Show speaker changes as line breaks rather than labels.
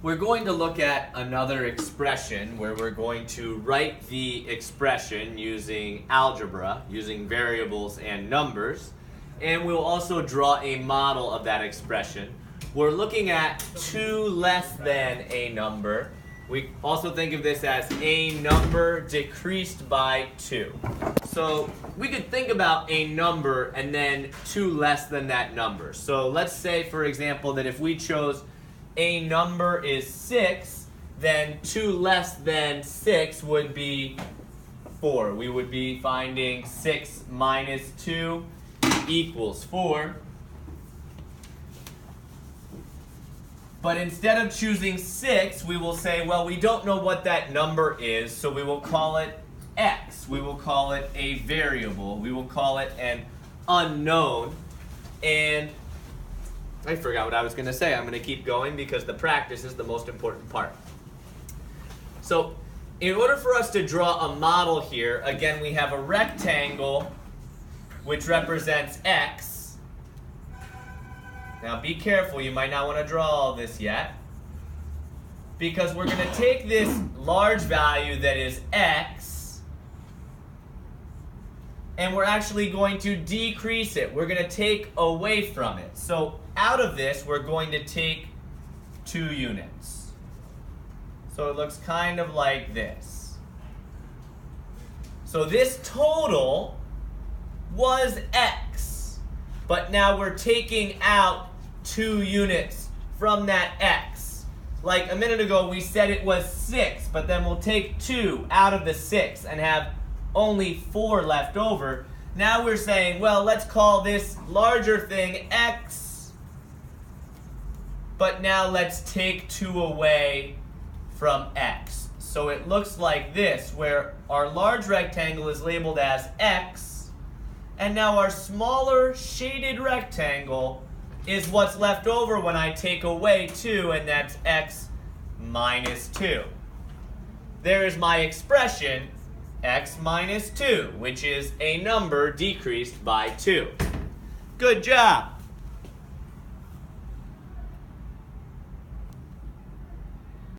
We're going to look at another expression where we're going to write the expression using algebra, using variables and numbers, and we'll also draw a model of that expression. We're looking at 2 less than a number. We also think of this as a number decreased by 2. So we could think about a number and then 2 less than that number. So let's say, for example, that if we chose a number is 6, then 2 less than 6 would be 4. We would be finding 6 minus 2 equals 4. But instead of choosing 6, we will say, well, we don't know what that number is, so we will call it x. We will call it a variable. We will call it an unknown. And I forgot what I was going to say. I'm going to keep going because the practice is the most important part. So in order for us to draw a model here, again, we have a rectangle which represents x. Now be careful, you might not want to draw all this yet, because we're going to take this large value that is x, and we're actually going to decrease it. We're going to take away from it. So out of this, we're going to take 2 units. So it looks kind of like this. So this total was x, but now we're taking out 2 units from that x. Like a minute ago, we said it was 6, but then we'll take 2 out of the 6 and have only 4 left over. Now we're saying, well, let's call this larger thing x, but now let's take 2 away from x. So it looks like this, where our large rectangle is labeled as x, and now our smaller shaded rectangle is what's left over when I take away 2, and that's x minus 2. There is my expression, x minus 2, which is a number decreased by 2. Good job!